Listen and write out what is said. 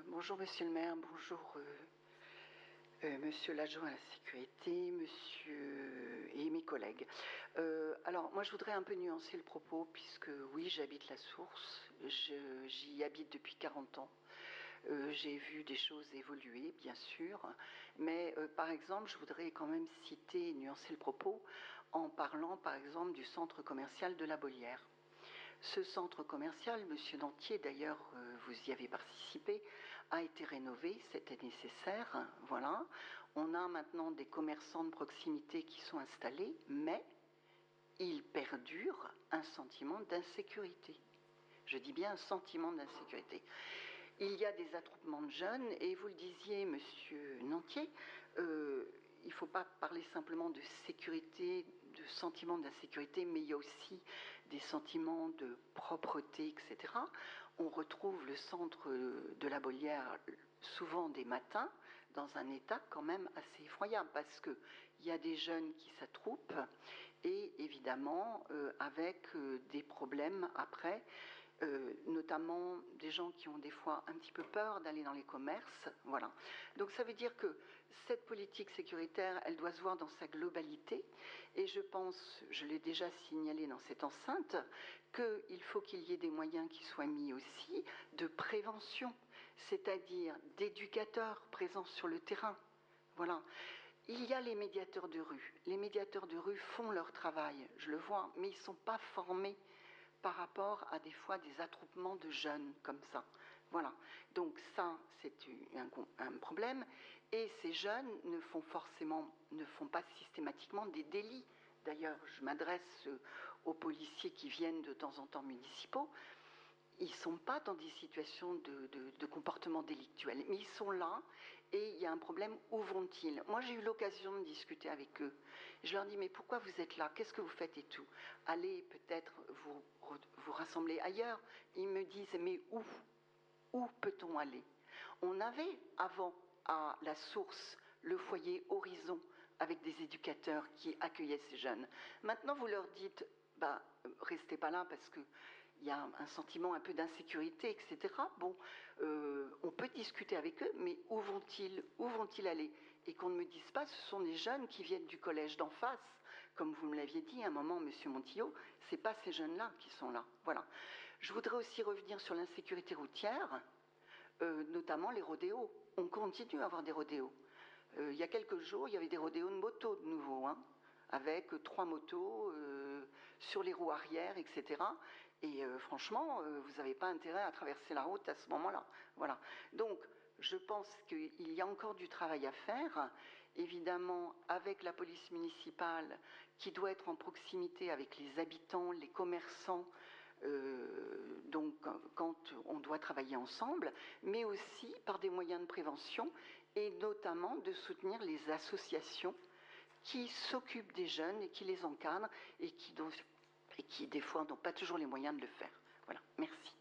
Bonjour Monsieur le maire, bonjour Monsieur l'adjoint à la sécurité, Monsieur et mes collègues. Alors moi je voudrais un peu nuancer le propos puisque oui j'habite la Source, j'y habite depuis 40 ans. J'ai vu des choses évoluer, bien sûr, mais par exemple, je voudrais quand même citer et nuancer le propos en parlant, par exemple, du centre commercial de la Bollière. Ce centre commercial, Monsieur Dantier, d'ailleurs, vous y avez participé, a été rénové, c'était nécessaire, voilà. On a maintenant des commerçants de proximité qui sont installés, mais il perdure un sentiment d'insécurité. Je dis bien un sentiment d'insécurité. Il y a des attroupements de jeunes, et vous le disiez, Monsieur Nantier, il ne faut pas parler simplement de sécurité, de sentiments d'insécurité, mais il y a aussi des sentiments de propreté, etc. On retrouve le centre de la Bollière souvent des matins dans un état quand même assez effroyable parce qu'il y a des jeunes qui s'attroupent et évidemment avec des problèmes après. Notamment des gens qui ont des fois un petit peu peur d'aller dans les commerces. Voilà. Donc ça veut dire que cette politique sécuritaire, elle doit se voir dans sa globalité. Et je pense, je l'ai déjà signalé dans cette enceinte, qu'il faut qu'il y ait des moyens qui soient mis aussi de prévention, c'est-à-dire d'éducateurs présents sur le terrain. Voilà. Il y a les médiateurs de rue. Les médiateurs de rue font leur travail, je le vois, mais ils ne sont pas formés par rapport à des fois des attroupements de jeunes comme ça. Voilà. Donc ça, c'est un problème. Et ces jeunes ne font pas systématiquement des délits. D'ailleurs, je m'adresse aux policiers qui viennent de temps en temps municipaux. Ils ne sont pas dans des situations de comportement délictuel, mais ils sont là et il y a un problème, où vont-ils? Moi j'ai eu l'occasion de discuter avec eux, je leur dis mais pourquoi vous êtes là, qu'est-ce que vous faites et tout, allez peut-être vous rassembler ailleurs. Ils me disent mais où peut-on aller? On avait avant à la Source le foyer Horizon avec des éducateurs qui accueillaient ces jeunes. Maintenant vous leur dites bah restez pas là parce que il y a un sentiment un peu d'insécurité, etc. Bon, on peut discuter avec eux, mais où vont-ils aller? Et qu'on ne me dise pas, ce sont des jeunes qui viennent du collège d'en face, comme vous me l'aviez dit à un moment, Monsieur Montillot, c'est pas ces jeunes-là qui sont là. Voilà. Je voudrais aussi revenir sur l'insécurité routière, notamment les rodéos. On continue à avoir des rodéos. Il y a quelques jours, il y avait des rodéos de motos de nouveau, hein, avec 3 motos sur les roues arrière, etc. Et franchement, vous n'avez pas intérêt à traverser la route à ce moment-là. Voilà. Donc, je pense qu'il y a encore du travail à faire, évidemment avec la police municipale qui doit être en proximité avec les habitants, les commerçants, donc quand on doit travailler ensemble, mais aussi par des moyens de prévention et notamment de soutenir les associations qui s'occupent des jeunes et qui les encadrent et qui des fois n'ont pas toujours les moyens de le faire. Voilà, merci.